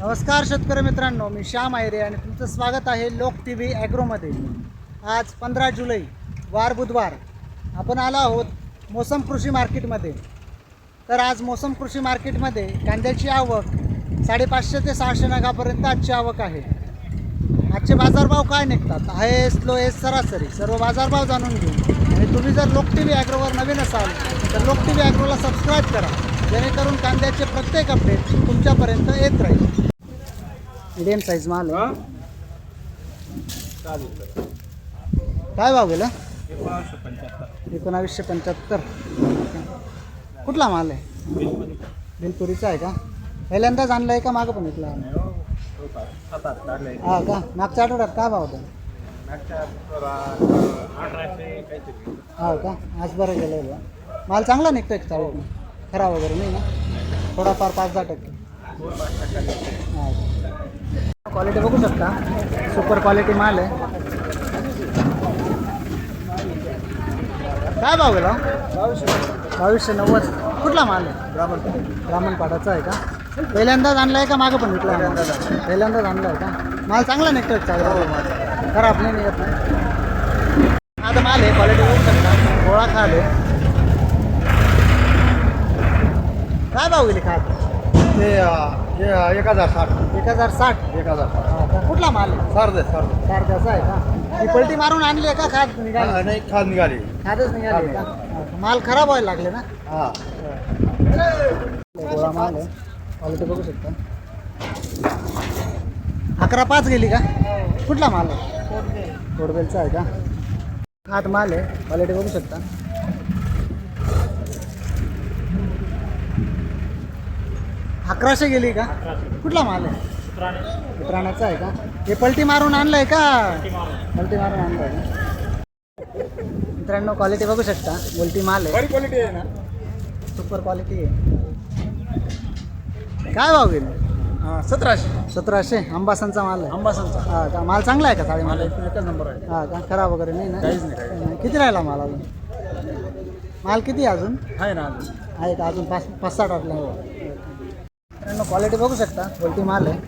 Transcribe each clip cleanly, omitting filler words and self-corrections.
नमस्कार शेतकरी मित्रांनो, मी श्याम आयरे आणि तुमचं स्वागत आहे लोक टी व्ही ॲग्रोमध्ये। आज 15 जुलै वार बुधवार आपण आलो आहोत मोसम कृषी मार्केटमध्ये। तर आज मोसम कृषी मार्केटमध्ये कांद्याची आवक 550 ते 600 नगापर्यंत आजची आवक आहे। आजचे बाजारभाव काय निघतात, हायेस्ट लोएस्ट सरासरी सर्व बाजारभाव जाणून घेऊ। आणि तुम्ही जर लोक टी व्ही ॲग्रोवर नवीन असाल तर लोक टी व्ही ॲग्रोला सबस्क्राईब करा, जेणेकरून कांद्याचे प्रत्येक अपडेट तुमच्यापर्यंत येत राहील। मीडियम साईज माल आहे। काय भाव गेला? 1975। कुठला माल आहे? बिलपुरीचा आहे का? पहिल्यांदाच आणला आहे का मागं पण विकला? हा का? मागच्या आठवड्यात काय भाव होता? हा का? आज बरं गेलं माल चांगला निघतोय का? चालेल, खराब वगैरे नाही ना? थोडाफार 5-10%। हां, क्वालिटी बघू शकता, सुपर क्वालिटी माल आहे। काय भाव गेला? 2290। कुठला माल आहे? ब्राह्मण पाटाचा आहे का? पहिल्यांदाच आणला आहे का मागं पण विकला? पहिल्यांदाच आणला आहे का? माल चांगला निघतोय चांगला, खराब नाही निघत नाही। आता माल आहे, क्वालिटी बघू शकता, गोळा खाल आहे। काय भाव गेली खात? ते 1060। 1060। कुठला माल आहे? सारद्याचा आहे का? ही पलटी मारून आणली आहे का? खाद निघाली? नाही, खाद निघाली। खादच निघाली का? माल खराब व्हायला लागले ना? हां, गोळा माल आहे, क्वालिटी बघू शकता। 11.5 गेली का? कुठला माल आहे? कोडबेलचा आहे का? खात माल आहे, क्वालिटी बघू शकता। 1100 गेली का? कुठला माल आहे? उतराण्याचा आहे का? हे पलटी मारून आणलं आहे का? पलटी मारून आणलं आहे का? मित्रांनो, क्वालिटी बघू शकता, बोलटी माल आहे, क्वालिटी आहे ना, सुपर क्वालिटी आहे। काय भाव गेले? 1700। अंबासनचा माल आहे? अंबासनचा। हा का? माल चांगला आहे का? साडे माल एकच नंबर आहे। हा का? खराब वगैरे नाही ना? काहीच नाही। किती राहिला माल अजून? माल किती अजून आहे ना, आहे का? अजून 5-6 टाकला। मित्रांनो, क्वालिटी बघू शकता, बोलटी माल आहे।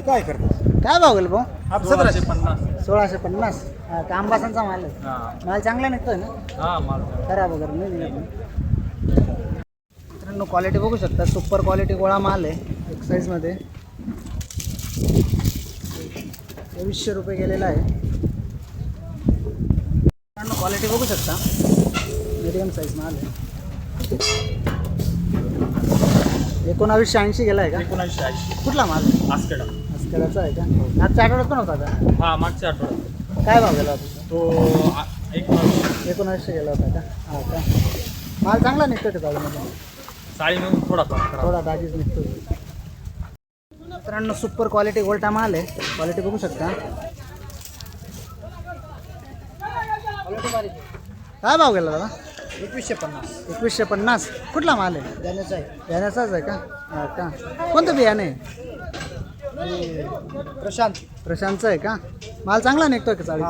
काय करतो? काय भाव गेलं भाऊ? 1750। 1650। हा का? अंबासनचा माल आहे, माल चांगला निघतोय ना? खराब वगैरे नाही निघत। मित्रांनो, क्वालिटी बघू शकता, सुपर क्वालिटी गोळा माल आहे, एक साईजमध्ये। 2300 रुपये गेलेला आहे। मित्रांनो, क्वालिटी बघू शकता, मीडियम साईज माल आहे। 1980 गेला आहे का? 1980। कुठला माल? आसखेडाचा आहे का? मागच्या आठवड्यात पण होता का? हा, मागच्या आठवड्यात। काय भाव गेला होता तो 1900 गेला होता का? हा का? माल चांगला निघतो का चालूमध्ये? साडीमधून थोडा दागीच निघतो। मित्रांनो, सुपर क्वालिटी गोल्टा माल आहे, क्वालिटी बघू शकता। काय भाव गेला दादा? 2150। 2150। कुठला माल आहे? बियाण्याचाच आहे का? हा का? कोणतं बियाणे आहे? प्रशांतचं आहे का? माल चांगला निघतोय का? चालेल,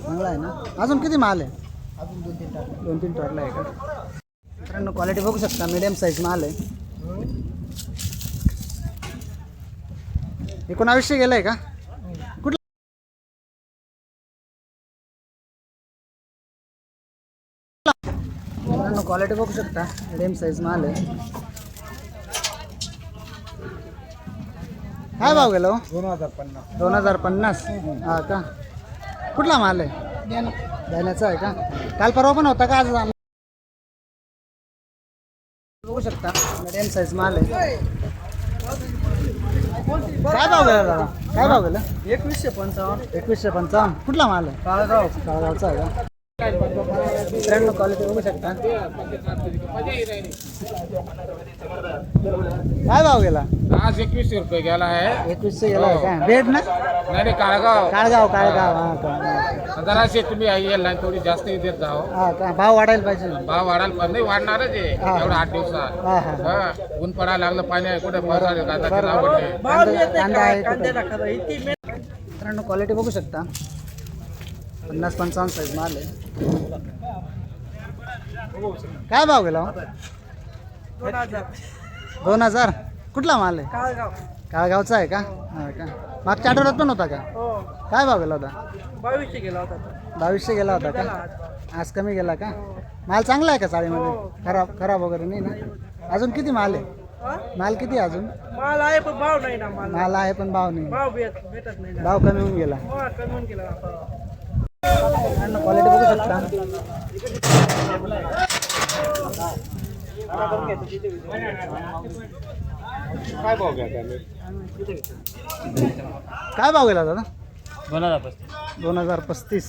चांगला आहे ना? अजून किती माल आहे? अजून 2-3 टरला आहे का? मित्रांनो, क्वालिटी बघू शकता, मीडियम साईज माल आहे। 1900 गेलं आहे का? कुठला? मित्रांनो, क्वालिटी बघू शकता, मीडियम साईज माल आहे। काय भाव गेलो? 2050। हा का? कुठला माल आहे? देण्याचा आहे का? काल परवा पण होता का? आज बघू शकता, मीडियम साईज माल आहे। काय भाव गेला दादा? काय भाव गेला? 2155। कुठला माल आहे? काळगावचा आहे का? मित्रांनो, क्वालिटी बघू शकता। काय भाव गेला? आज 2100 रुपये गेला आहे। 2100 गेला आहे का? बेड ना? नाही काळगाव काळगाव हा का? जराशी तुम्ही आई लाईन थोडी जास्त देत जाओ। हा का? भाव वाढायला पाहिजे। भाव वाढायला पण नाही वाढणारच आहे एवढा 8 दिवसात। हा हा, हा, ऊन पडायला लागलं, पाणी आहे कुठे पावसाळ्यात कांदा आवडते। कांदा आहे कुठं? मित्रांनो, क्वालिटी बघू शकता, 50-55 साईज माल आहे। काय भाव गेला? 2000। कुठला माल आहे? काळगाव. काळगावचा आहे का? हा का? मागच्या आठवड्यात पण होता का? हो. काय भाव गेला होता? 2200 गेला होता तो. 2200 गेला होता त्याला का? आज कमी गेला का? माल चांगला आहे का चाळीमध्ये? खराब वगैरे नाही ना? अजून किती माल आहे? हा? माल किती आहे अजून? माल आहे पण भाव नाही ना माल. माल आहे पण भाव नाही. भाव भेटत नाही ना. भाव कमी होऊन गेला. हो, कमी होऊन गेला. क्वालिटी बघू शकता. काय भाव गेला दादा? 2035. 2035.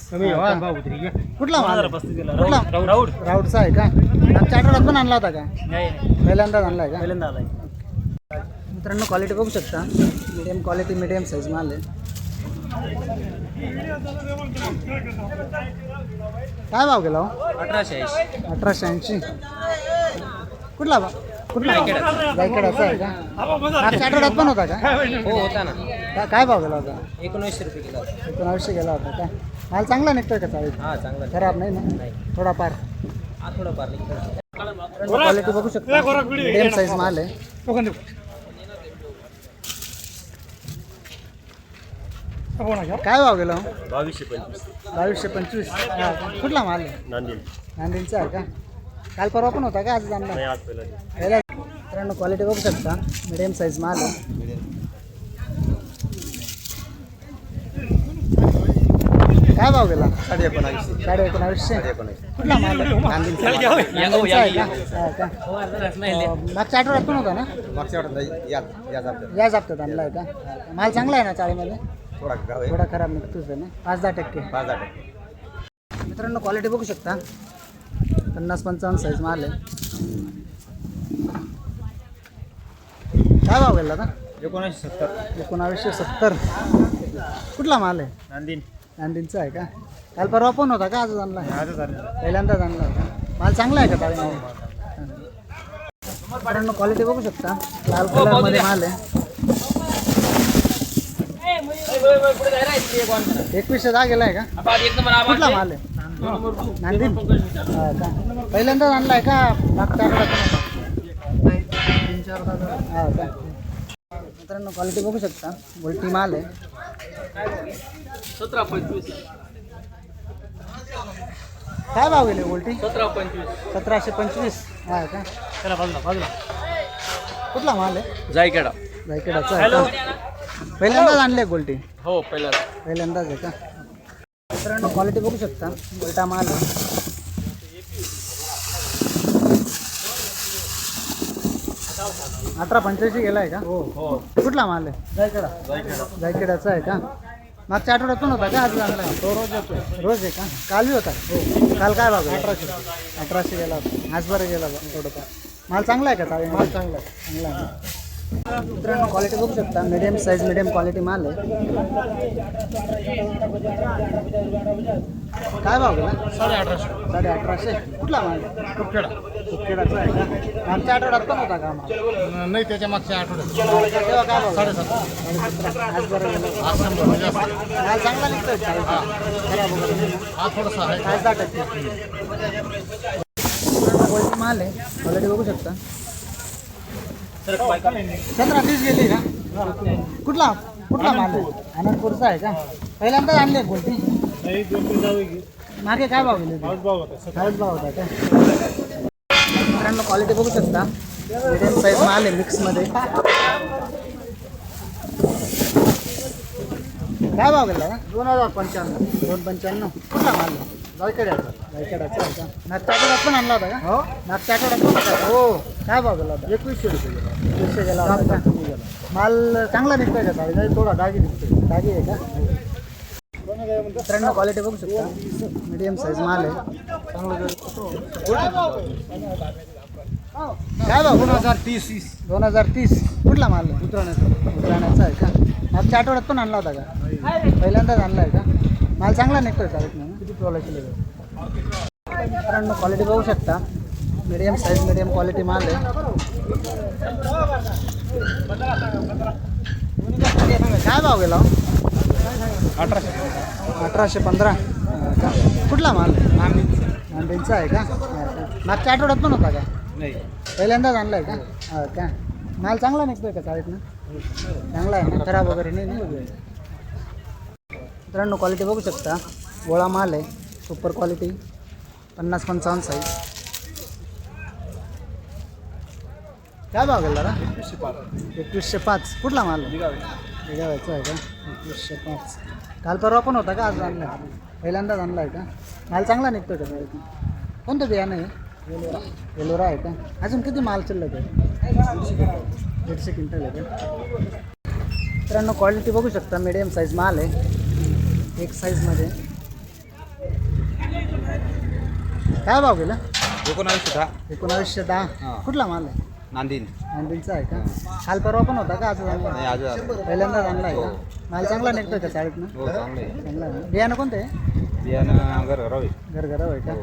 कुठला माल? 2035 गेला. कुठला? राऊड. राऊटचा आहे का? आमच्या आठवड्यात पण आणला होता का? नाही पहिल्यांदाच आणलाय का? पहिल्यांदा आलाय. मित्रांनो क्वालिटी बघू शकता. मीडियम क्वालिटी मीडियम साईज माल आहे. काय भाव गेला हो? 1880. 1880. कुठला जायकडाचा आहे का? मागच्या आठवड्यात पण होता का? हो होता ना. काय भाव गेला होता? 1900 रुपये किलो. 1900 गेला होता का? माल चांगला निघतोय का चालेल? हा चांगला. खराब नाही ना? थोडाफार. हा थोडंफार निघतं. क्वालिटी बघू शकता. मीडियम साईज माल आहे. काय भाव गेला हो? 2225. हा का? कुठला माल आहे? नांदेडचा आहे का? काल परवा पण होता का? आज आणला? पहिला. मित्रांनो क्वालिटी बघू शकता. मीडियम साईज माल आहे. काय भाव गेला? 1950. कुठला माल आहे? नांदेडचा आहे का? हा का? मागच्या आठवड्यात पण होता ना? याच हप्त्यात आणलाय का? माल चांगला आहे ना चाळीमध्ये? थोडा खराब निघतोच आहे ना? 5-10%. मित्रांनो क्वालिटी बघू शकता. 50-55 साईज माल आहे. काय भाव गेला का? 1970. कुठला माल आहे? नांदींचा आहे का? काल परवा पण होता का? आजच आणला? पहिल्यांदाच आणला का? माल चांगला आहे का चाळीमध्ये? मित्रांनो क्वालिटी बघू शकता. लाल कलरमध्ये माल आहे. 2110 गेला आहे का? कुठला माल आहे? नांदीन हा का? पहिल्यांदाच आणलाय का? मागच्या आठवड्यात हा का? मित्रांनो क्वालिटी बघू शकता. उलटी माल आहे. 1725. काय भाव गेले उलटी? 1725. 1725. हा का? चला बाजूला. कुठला माल आहे? जायकडाचा आहे का? पहिल्यांदाच आणले गोल्टी? हो पहिल्यांदाच आहे का? मित्रांनो क्वालिटी बघू शकता. उलटा माल आहे. अठरा 85 गेला आहे का? हो. कुठला माल आहे? जायकडाचा आहे का? मागच्या आठवड्यात पण होता का? आज आणला? रोज आहे का? काल बी होता? हो. काल काय भाव? 1800 गेला होता. आज बरं गेला थोडंफार. माल चांगला आहे का चालेल? माल चांगला आहे. मित्रांनो क्वालिटी बघू शकता. मीडियम साईज मीडियम क्वालिटी माल आहे. काय भाव गेला? 1850. कुठला माल? कुपखेडाचा आहे का? मागच्या आठवड्यात पण होता का? नाही त्याच्या मागच्या आठवड्यात तेव्हा काय भाव? 17.5. आज बरं गेलं. माल चांगला निघतोय खराब वगैरे हा थोडासा आहे. 5-10%. क्वालिटी माल आहे. क्वालिटी बघू शकता. 17-30 गेली का? कुठला माल आहे? आनंदपूरचा आहे का? पहिल्यांदाच आणले कोणती? मागे काय भाव गेले? हाऊस भाव होता का? मित्रांनो क्वालिटी बघू शकता. मीडियम साईज माल आहे मिक्समध्ये. काय भाव गेला का? 2,095. कुठला माल आहे? जायकडाचा आहे का? मागच्या आठवड्यात पण आणला होता का? हो. मागच्या आठवड्यात पण होता? हो. काय भाव गेला होता? 2100 रुपये गेला. 2100 गेला होता का? माल चांगला निघतोय का चालेल? थोडा डागी निघतोय. डागी आहे का? मित्रांनो क्वालिटी बघू शकता. मीडियम साईज माल आहे. काय भाव? 2030. कुठला माल आहे? उतराण्याचा आहे का? मागच्या आठवड्यात पण आणला होता का? पहिल्यांदाच आणला आहे का? माल चांगला निघतोय चालत नाही ना? मित्रांनो क्वालिटी बघू शकता. मीडियम साईज मीडियम क्वालिटी माल आहे. काय भाव गेला? 1815. कुठला माल? नांदेडचा आहे का? मागच्या आठवड्यात पण होता का? नाही. पहिल्यांदाच आणलाय का? हा का? माल चांगला निघतोय का चाळीतनं चांगला आहे ना खराब वगैरे नाही ना मित्रांनो क्वालिटी बघू शकता गोळा माल आहे सुपर क्वालिटी 50-55 साईज काय भाव गेला 2105 कुठला माल वेगळायचा आहे का 2105 काल परवा पण होता का आज आणला पहिल्यांदाच आणला आहे का माल चांगला निघतोय का चाळीतनं कोणतं बियाणं आहे वेलोरा आहे का अजून किती माल शिल्लक आहे 150 क्विंटल आहे का मित्रांनो क्वालिटी बघू शकता मीडियम साईज माल आहे एक साईजमध्ये काय भाव गेला 1910 कुठला माल आहे नांदींचा आहे का काल परवा पण होता का आज आणला पहिल्यांदाच आणला आहे का माल चांगला निघतोय का चाळीतनं चांगला आहे बियाणं कोणतं आहे घरघराव आहे का